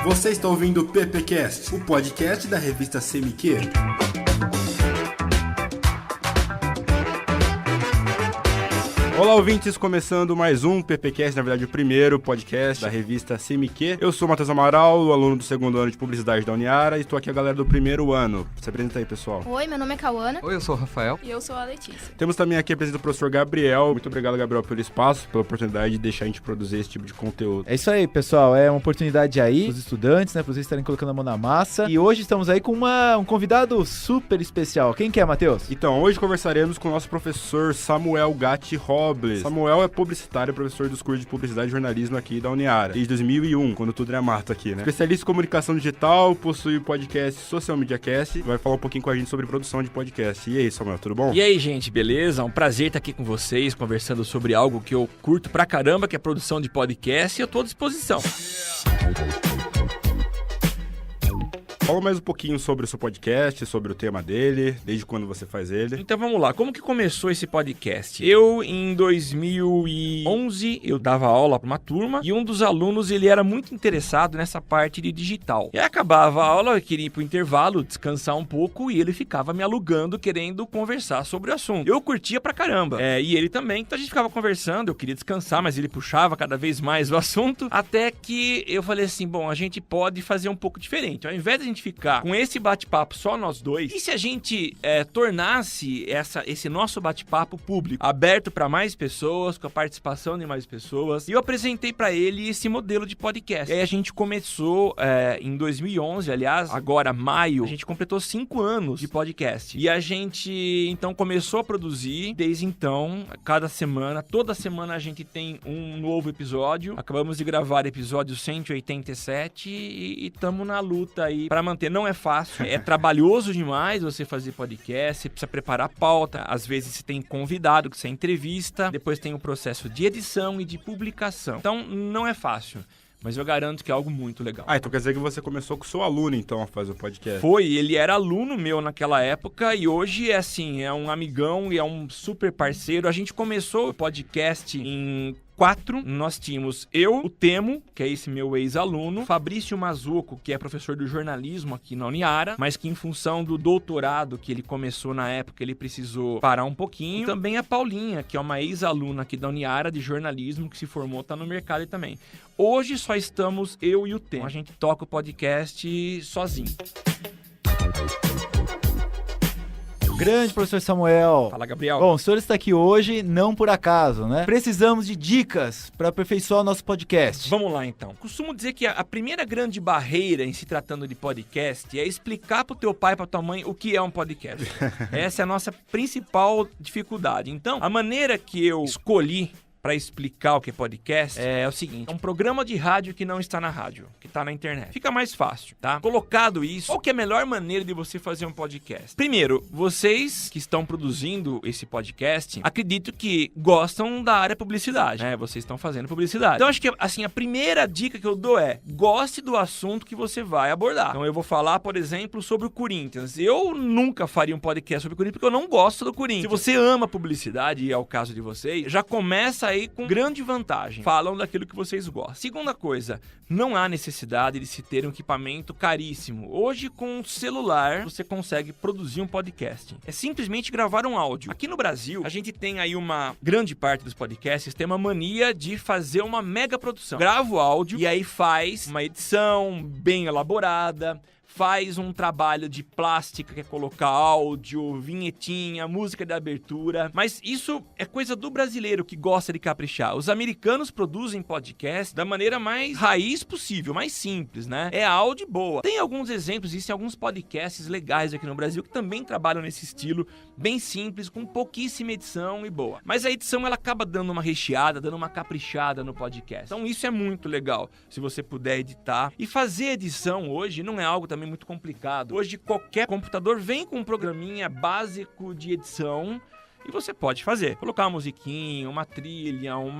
Você está ouvindo o PPcast, o podcast da revista CMQ. Olá, ouvintes, começando mais um PPcast, na verdade o primeiro podcast da revista CMQ. Eu sou o Matheus Amaral, aluno do segundo ano de Publicidade da Uniara, e estou aqui a galera do primeiro ano. Se apresenta aí, pessoal. Oi, meu nome é Cauana. Oi, eu sou o Rafael. E eu sou a Letícia. Temos também aqui a presença do professor Gabriel. Muito obrigado, Gabriel, pelo espaço, pela oportunidade de deixar a gente produzir esse tipo de conteúdo. É isso aí, pessoal. É uma oportunidade aí para os estudantes, né? Para vocês estarem colocando a mão na massa. E hoje estamos aí com um convidado super especial. Quem que é, Matheus? Então, hoje conversaremos com o nosso professor Samuel Gatti Robles. Samuel é publicitário e professor dos cursos de Publicidade e Jornalismo aqui da Uniara, desde 2001, quando tudo era mato aqui, né? Especialista em comunicação digital, possui o podcast Social Media Cast, vai falar um pouquinho com a gente sobre produção de podcast. E aí, Samuel, tudo bom? E aí, gente, beleza? É um prazer estar aqui com vocês, conversando sobre algo que eu curto pra caramba, que é a produção de podcast, e eu tô à disposição. Fala mais um pouquinho sobre o seu podcast, sobre o tema dele, desde quando você faz ele. Então vamos lá, como que começou esse podcast? Eu, em 2011, eu dava aula para uma turma e um dos alunos, ele era muito interessado nessa parte de digital. E aí acabava a aula, eu queria ir pro intervalo, descansar um pouco e ele ficava me alugando, querendo conversar sobre o assunto. Eu curtia pra caramba, e ele também, então a gente ficava conversando, eu queria descansar, mas ele puxava cada vez mais o assunto, até que eu falei assim, bom, a gente pode fazer um pouco diferente. Ao invés de a gente ficar com esse bate-papo só nós dois, e se a gente tornasse esse nosso bate-papo público, aberto para mais pessoas, com a participação de mais pessoas? E eu apresentei para ele esse modelo de podcast. E aí a gente começou em 2011, aliás, agora maio, a gente completou 5 anos de podcast. E a gente então começou a produzir, desde então, cada semana, toda semana a gente tem um novo episódio. Acabamos de gravar episódio 187 e estamos na luta aí para manter. Não é fácil, é trabalhoso demais você fazer podcast, você precisa preparar a pauta, às vezes você tem convidado, que você entrevista, depois tem o processo de edição e de publicação. Então, não é fácil. Mas eu garanto que é algo muito legal. Ah, então quer dizer que você começou com o seu aluno, então, a fazer o podcast? Foi, ele era aluno meu naquela época e hoje é assim, é um amigão e é um super parceiro. A gente começou o podcast em 4, nós tínhamos eu, o Temo, que é esse meu ex-aluno, Fabrício Mazuco, que é professor de jornalismo aqui na Uniara, mas que em função do doutorado que ele começou na época, ele precisou parar um pouquinho. E também a Paulinha, que é uma ex-aluna aqui da Uniara de jornalismo, que se formou, tá no mercado também. Hoje só estamos eu e o Temo. A gente toca o podcast sozinho. Grande professor Samuel. Fala, Gabriel. Bom, o senhor está aqui hoje não por acaso, né? Precisamos de dicas para aperfeiçoar o nosso podcast. Vamos lá, então. Costumo dizer que a primeira grande barreira em se tratando de podcast é explicar pro teu pai e pra tua mãe o que é um podcast. Essa é a nossa principal dificuldade. Então, a maneira que eu escolhi para explicar o que é podcast é o seguinte: é um programa de rádio que não está na rádio, que está na internet. Fica mais fácil, tá? Colocado isso, qual que é a melhor maneira de você fazer um podcast? Primeiro, vocês que estão produzindo esse podcast, acredito que gostam da área publicidade, né? Vocês estão fazendo publicidade. Então, acho que, assim, a primeira dica que eu dou é: goste do assunto que você vai abordar. Então, eu vou falar, por exemplo, sobre o Corinthians. Eu nunca faria um podcast sobre o Corinthians porque eu não gosto do Corinthians. Se você ama publicidade, e é o caso de vocês, já começa aí com grande vantagem. Falam daquilo que vocês gostam. Segunda coisa, não há necessidade de se ter um equipamento caríssimo. Hoje, com um celular, você consegue produzir um podcast. É simplesmente gravar um áudio. Aqui no Brasil, a gente tem aí uma grande parte dos podcasts tem uma mania de fazer uma mega produção. Grava o áudio e aí faz uma edição bem elaborada, faz um trabalho de plástica, que é colocar áudio, vinhetinha, música de abertura. Mas isso é coisa do brasileiro que gosta de caprichar. Os americanos produzem podcast da maneira mais raiz possível, mais simples, né? É áudio boa. Tem alguns exemplos, existem alguns podcasts legais aqui no Brasil que também trabalham nesse estilo, bem simples, com pouquíssima edição e boa. Mas a edição, ela acaba dando uma recheada, dando uma caprichada no podcast. Então isso é muito legal, se você puder editar. E fazer edição hoje não é algo também muito complicado. Hoje qualquer computador vem com um programinha básico de edição E você pode fazer. Colocar uma musiquinha, uma trilha, o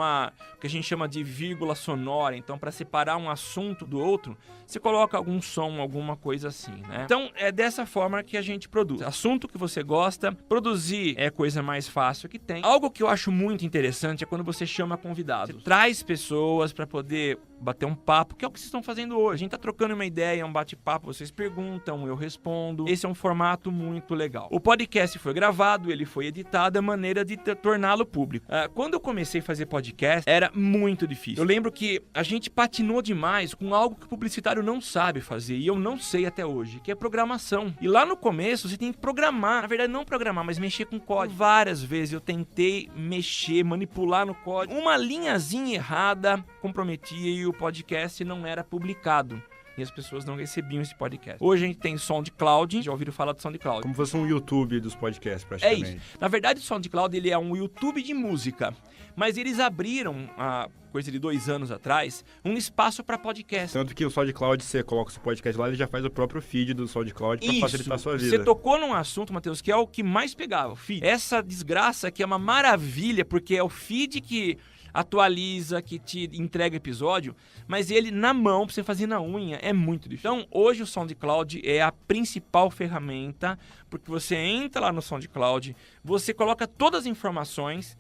que a gente chama de vírgula sonora. Então, para separar um assunto do outro, você coloca algum som, alguma coisa assim, né? Então, é dessa forma que a gente produz. Assunto que você gosta, produzir é a coisa mais fácil que tem. Algo que eu acho muito interessante é quando você chama convidados. Você traz pessoas para poder bater um papo, que é o que vocês estão fazendo hoje. A gente tá trocando uma ideia, um bate-papo, vocês perguntam, eu respondo. Esse é um formato muito legal. O podcast foi gravado, ele foi editado, a maneira de torná-lo público. Quando eu comecei a fazer podcast, era muito difícil. Eu lembro que a gente patinou demais com algo que o publicitário não sabe fazer, e eu não sei até hoje, que é programação. E lá no começo, você tem que programar. Na verdade, não programar, mas mexer com código. Várias vezes eu tentei mexer, manipular no código. Uma linhazinha errada comprometia e o podcast não era publicado. E as pessoas não recebiam esse podcast. Hoje a gente tem SoundCloud. Já ouviram falar do SoundCloud? Como fosse um YouTube dos podcasts, praticamente. É isso. Na verdade, o SoundCloud ele é um YouTube de música. Mas eles abriram, há coisa de 2 anos atrás, um espaço para podcast. Tanto que o SoundCloud, você coloca o seu podcast lá, ele já faz o próprio feed do SoundCloud para facilitar a sua vida. Você tocou num assunto, Matheus, que é o que mais pegava, o feed. Essa desgraça que é uma maravilha, porque é o feed que atualiza, que te entrega episódio, mas ele na mão, pra você fazer na unha, é muito difícil. Então, hoje o SoundCloud é a principal ferramenta, porque você entra lá no SoundCloud, você coloca todas as informações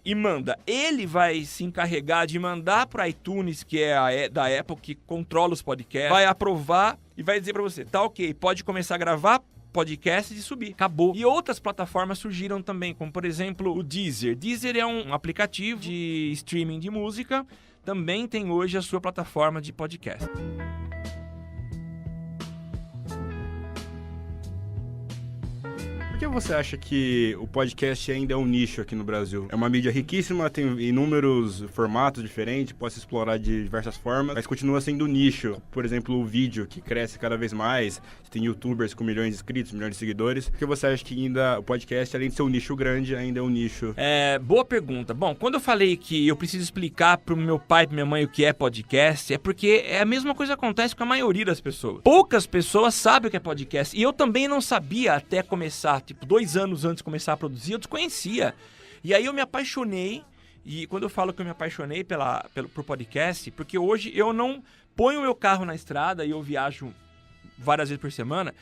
e manda. Ele vai se encarregar de mandar pro iTunes, que é da Apple, que controla os podcasts, vai aprovar e vai dizer pra você, tá ok, pode começar a gravar podcast e subir. Acabou. E outras plataformas surgiram também, como por exemplo o Deezer. Deezer é um aplicativo de streaming de música. Também tem hoje a sua plataforma de podcast. Por que você acha que o podcast ainda é um nicho aqui no Brasil? É uma mídia riquíssima, tem inúmeros formatos diferentes, pode se explorar de diversas formas, mas continua sendo um nicho. Por exemplo, o vídeo, que cresce cada vez mais, você tem youtubers com milhões de inscritos, milhões de seguidores. Por que você acha que ainda o podcast, além de ser um nicho grande, ainda é um nicho? Boa pergunta. Bom, quando eu falei que eu preciso explicar pro meu pai e pra minha mãe o que é podcast, é porque a mesma coisa acontece com a maioria das pessoas. Poucas pessoas sabem o que é podcast, e eu também não sabia até começar. 2 anos antes de começar a produzir, eu desconhecia. E aí eu me apaixonei, e quando eu falo que eu me apaixonei pro podcast, porque hoje eu não ponho o meu carro na estrada e eu viajo várias vezes por semana,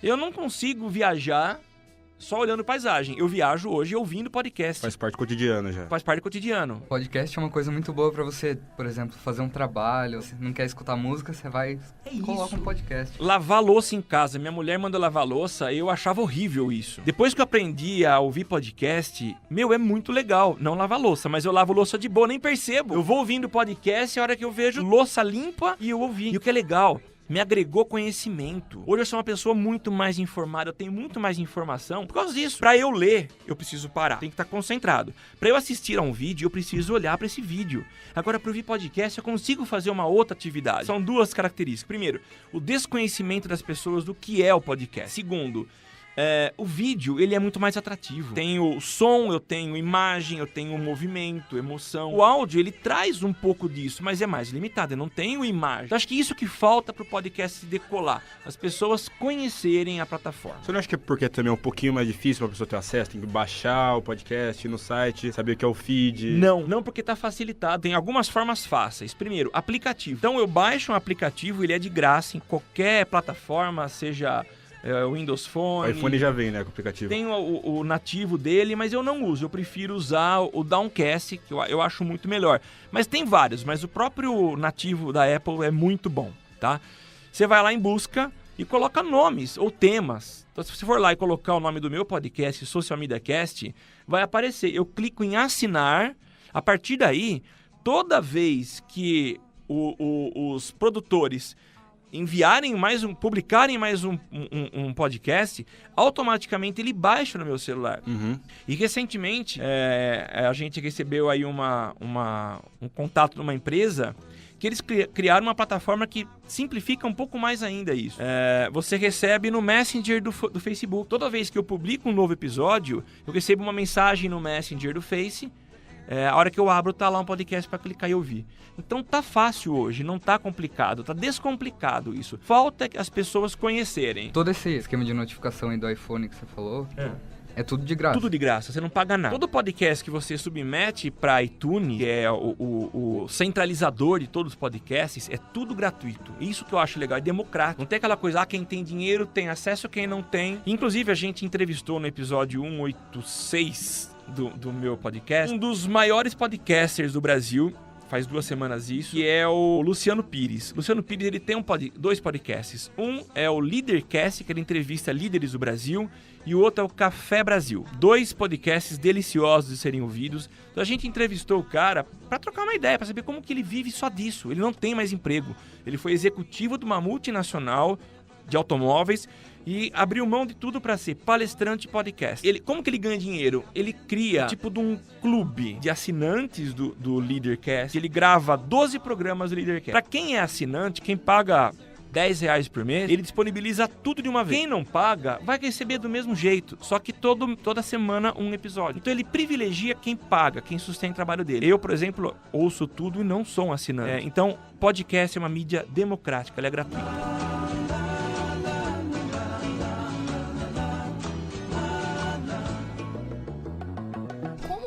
eu não consigo viajar só olhando paisagem. Eu viajo hoje ouvindo podcast. Faz parte do cotidiano já. Faz parte do cotidiano. Podcast é uma coisa muito boa pra você, por exemplo, fazer um trabalho. Você não quer escutar música, você vai e coloca um podcast. Lavar louça em casa. Minha mulher manda lavar louça, eu achava horrível isso. Depois que eu aprendi a ouvir podcast, é muito legal. Não lavar louça, mas eu lavo louça de boa, nem percebo. Eu vou ouvindo podcast e a hora que eu vejo louça limpa e eu ouvi. E o que é legal, me agregou conhecimento. Hoje eu sou uma pessoa muito mais informada, eu tenho muito mais informação por causa disso. Pra eu ler, eu preciso parar, tem que estar concentrado. Pra eu assistir a um vídeo, eu preciso olhar pra esse vídeo. Agora, pra ouvir podcast, eu consigo fazer uma outra atividade. São 2 características. Primeiro, o desconhecimento das pessoas do que é o podcast. Segundo, o vídeo, ele é muito mais atrativo. Tem o som, eu tenho imagem, eu tenho movimento, emoção. O áudio, ele traz um pouco disso, mas é mais limitado, eu não tenho imagem. Então, acho que isso que falta pro podcast decolar. As pessoas conhecerem a plataforma. Você não acha que é porque também é um pouquinho mais difícil pra pessoa ter acesso? Tem que baixar o podcast, ir no site, saber o que é o feed? Não, porque tá facilitado. Tem algumas formas fáceis. Primeiro, aplicativo. Então, eu baixo um aplicativo, ele é de graça em qualquer plataforma, seja o Windows Phone. O iPhone já vem, né, com o aplicativo. Tem o nativo dele, mas eu não uso. Eu prefiro usar o Downcast, que eu acho muito melhor. Mas tem vários, mas o próprio nativo da Apple é muito bom, tá? Você vai lá em busca e coloca nomes ou temas. Então, se você for lá e colocar o nome do meu podcast, Social Media Cast, vai aparecer. Eu clico em assinar. A partir daí, toda vez que os produtores publicarem mais um podcast, automaticamente ele baixa no meu celular. Uhum. E recentemente, a gente recebeu aí um contato de uma empresa que eles criaram uma plataforma que simplifica um pouco mais ainda isso. Você recebe no Messenger do Facebook. Toda vez que eu publico um novo episódio, eu recebo uma mensagem no Messenger do Face. A hora que eu abro, tá lá um podcast para clicar e ouvir. Então tá fácil hoje, não tá complicado, tá descomplicado isso. Falta as pessoas conhecerem. Todo esse esquema de notificação aí do iPhone que você falou, É tudo de graça. Tudo de graça, você não paga nada. Todo podcast que você submete pra iTunes, que é o centralizador de todos os podcasts, é tudo gratuito. Isso que eu acho legal, é democrático. Não tem aquela coisa, quem tem dinheiro tem acesso, quem não tem. Inclusive, a gente entrevistou no episódio 186 do meu podcast, um dos maiores podcasters do Brasil, faz 2 semanas isso, que é o Luciano Pires. Luciano Pires, ele tem 2 podcasts. Um é o Leadercast, que ele entrevista líderes do Brasil, e o outro é o Café Brasil. 2 podcasts deliciosos de serem ouvidos. Então a gente entrevistou o cara para trocar uma ideia, para saber como que ele vive só disso. Ele não tem mais emprego. Ele foi executivo de uma multinacional de automóveis e abriu mão de tudo para ser palestrante e podcast. Como que ele ganha dinheiro? Ele cria tipo de um clube de assinantes do Leadercast. Ele grava 12 programas do Leadercast. Para quem é assinante, quem paga R$10 por mês, ele disponibiliza tudo de uma vez. Quem não paga, vai receber do mesmo jeito, só que toda semana um episódio. Então ele privilegia quem paga, quem sustenta o trabalho dele. Eu, por exemplo, ouço tudo e não sou um assinante. Então, podcast é uma mídia democrática, ela é gratuita.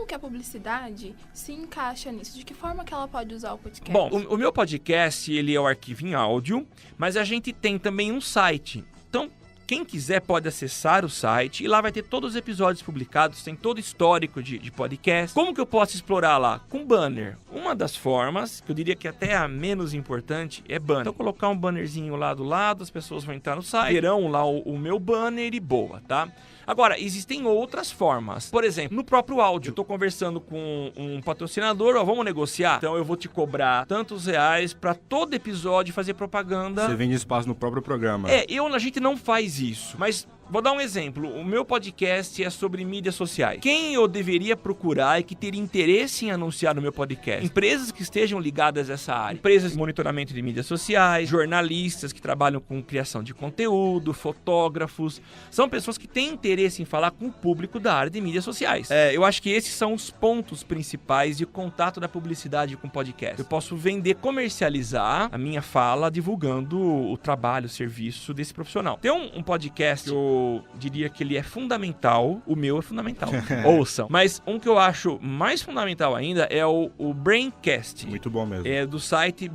Que a publicidade se encaixa nisso? De que forma que ela pode usar o podcast? Bom, o meu podcast, ele é o arquivo em áudio, mas a gente tem também um site. Então, quem quiser pode acessar o site e lá vai ter todos os episódios publicados, tem todo o histórico de podcast. Como que eu posso explorar lá? Com banner. Uma das formas, que eu diria que até a menos importante, é banner. Então, colocar um bannerzinho lá do lado, as pessoas vão entrar no site, verão lá o meu banner e boa, tá? Agora, existem outras formas. Por exemplo, no próprio áudio. Eu tô conversando com um patrocinador, vamos negociar? Então eu vou te cobrar tantos reais pra todo episódio fazer propaganda. Você vende espaço no próprio programa. A gente não faz isso, mas vou dar um exemplo. O meu podcast é sobre mídias sociais. Quem eu deveria procurar e que teria interesse em anunciar no meu podcast? Empresas que estejam ligadas a essa área. Empresas de monitoramento de mídias sociais, jornalistas que trabalham com criação de conteúdo, fotógrafos. São pessoas que têm interesse em falar com o público da área de mídias sociais. Eu acho que esses são os pontos principais de contato da publicidade com podcast. Eu posso vender, comercializar a minha fala divulgando o trabalho, o serviço desse profissional. Tem um podcast que eu diria que ele é fundamental. O meu é fundamental. Ouçam. Mas um que eu acho mais fundamental ainda é o Braincast. Muito bom mesmo. É do site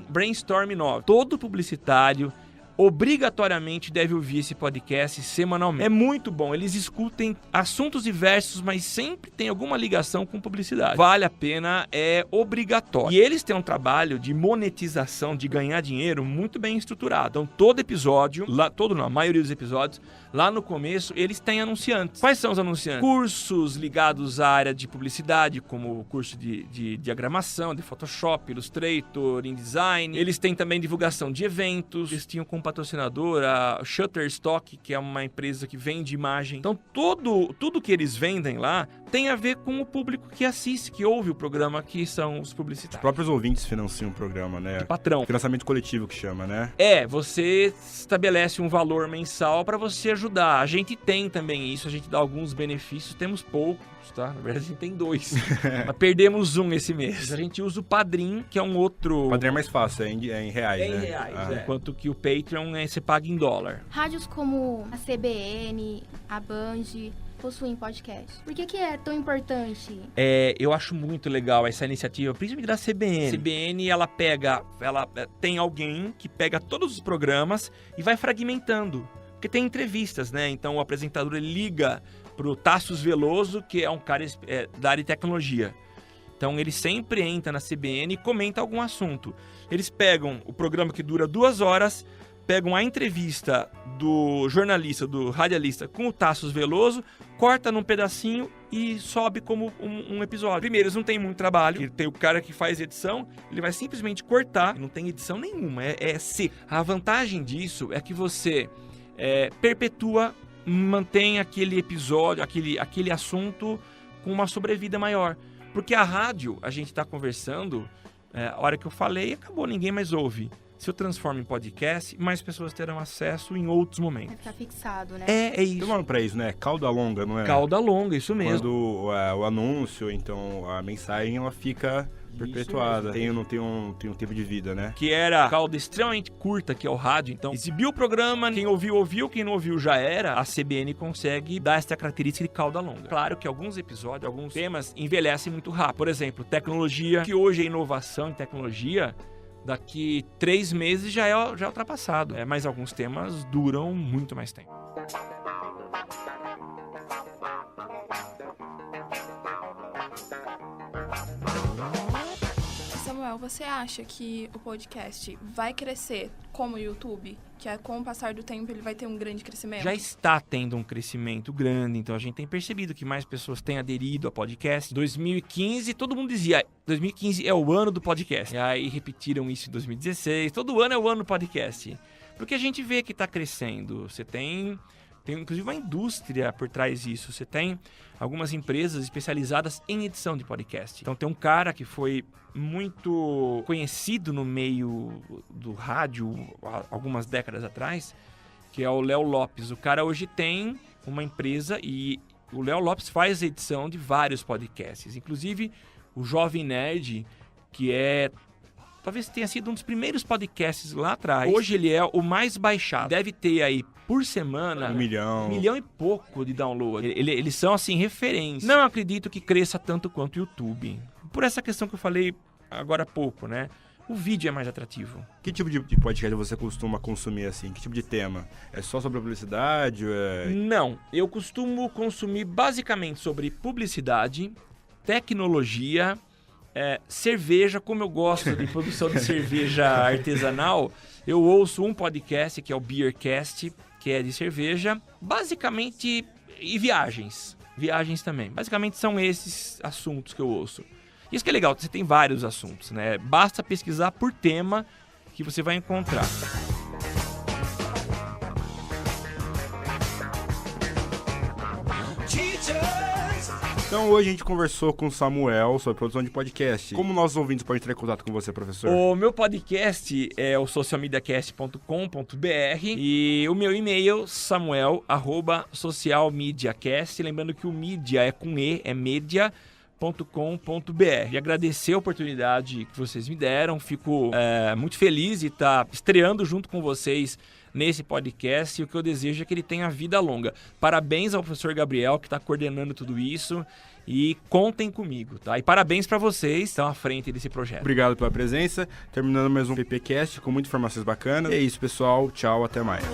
Brainstorm 9. Todo publicitário obrigatoriamente deve ouvir esse podcast semanalmente. É muito bom. Eles discutem assuntos diversos, mas sempre tem alguma ligação com publicidade. Vale a pena, é obrigatório. E eles têm um trabalho de monetização, de ganhar dinheiro muito bem estruturado. Então, todo episódio, a maioria dos episódios, lá no começo, eles têm anunciantes. Quais são os anunciantes? Cursos ligados à área de publicidade, como o curso de diagramação, de Photoshop, Illustrator, InDesign. Eles têm também divulgação de eventos. Eles tinham como patrocinador a Shutterstock, que é uma empresa que vende imagem. Então, tudo que eles vendem lá tem a ver com o público que assiste, que ouve o programa, que são os publicitários. Os próprios ouvintes financiam o programa, né? O patrão. Financiamento coletivo que chama, né? Você estabelece um valor mensal para você ajudar. A gente tem também isso, a gente dá alguns benefícios, temos poucos, tá? Na verdade, a gente tem 2. Mas perdemos um esse mês. A gente usa o Padrim, que é um outro... O Padrim é mais fácil, é em reais, né? É em reais, enquanto que o Patreon você paga em dólar. Rádios como a CBN, a Band possuem podcast. Por que é tão importante? Eu acho muito legal essa iniciativa, principalmente da CBN. A CBN, ela tem alguém que pega todos os programas e vai fragmentando. Porque tem entrevistas, né? Então o apresentador ele liga pro Tassius Veloso, que é um cara da área de tecnologia. Então ele sempre entra na CBN e comenta algum assunto. Eles pegam o programa que dura 2 horas, pegam a entrevista do jornalista, do radialista com o Tassius Veloso, corta num pedacinho e sobe como um episódio. Primeiro, eles não têm muito trabalho. Tem o cara que faz edição, ele vai simplesmente cortar. Não tem edição nenhuma, é seco. A vantagem disso é que você perpetua, mantém aquele episódio, aquele assunto com uma sobrevida maior. Porque a rádio, a gente está conversando, a hora que eu falei, acabou, ninguém mais ouve. se eu transformo em podcast, mais pessoas terão acesso em outros Vai momentos. ficar fixado, né? É Tem isso. um nome pra isso, né? Cauda longa, não é? Cauda longa, isso mesmo. Quando o anúncio, então a mensagem, ela fica perpetuada. Tem um tempo de vida, né? Que era cauda extremamente curta, que é o rádio. Então, exibiu o programa, quem ouviu, ouviu, quem não ouviu já era. A CBN consegue dar essa característica de cauda longa. Claro que alguns episódios, alguns temas envelhecem muito rápido. Por exemplo, tecnologia, que hoje é inovação em tecnologia, daqui 3 meses já é ultrapassado. Mas alguns temas duram muito mais tempo. Samuel, você acha que o podcast vai crescer como o YouTube? Que com o passar do tempo ele vai ter um grande crescimento? Já está tendo um crescimento grande, então a gente tem percebido que mais pessoas têm aderido a podcast. 2015, todo mundo dizia, 2015 é o ano do podcast. E aí repetiram isso em 2016, todo ano é o ano do podcast. Porque a gente vê que está crescendo. Você tem inclusive uma indústria por trás disso. Você tem algumas empresas especializadas em edição de podcast. Então tem um cara que foi muito conhecido no meio do rádio há algumas décadas atrás, que é o Léo Lopes. O cara hoje tem uma empresa e o Léo Lopes faz a edição de vários podcasts. Inclusive o Jovem Nerd, que talvez tenha sido um dos primeiros podcasts lá atrás. Hoje ele é o mais baixado. Deve ter aí por semana 1 milhão. 1 milhão e pouco de download. Eles são assim referência. Não acredito que cresça tanto quanto o YouTube. Por essa questão que eu falei agora há pouco, né? O vídeo é mais atrativo. Que tipo de podcast você costuma consumir assim? Que tipo de tema? É só sobre publicidade? Não, eu costumo consumir basicamente sobre publicidade, tecnologia, cerveja. Como eu gosto de produção de cerveja artesanal, eu ouço um podcast que é o Beercast, que é de cerveja, basicamente, e viagens. Viagens também. Basicamente são esses assuntos que eu ouço. Isso que é legal, você tem vários assuntos, né? Basta pesquisar por tema que você vai encontrar. Então hoje a gente conversou com o Samuel sobre produção de podcast. Como nossos ouvintes podem entrar em contato com você, professor? O meu podcast é o socialmediacast.com.br e o meu e-mail samuel@socialmediacast. Lembrando que o mídia é com E, é media.com.br. E agradecer a oportunidade que vocês me deram. Fico muito feliz de estar estreando junto com vocês nesse podcast, e o que eu desejo é que ele tenha vida longa. Parabéns ao professor Gabriel, que está coordenando tudo isso, e contem comigo, tá? E parabéns para vocês que estão à frente desse projeto. Obrigado pela presença. Terminando mais um PPcast com muitas informações bacanas. E é isso, pessoal. Tchau, até mais.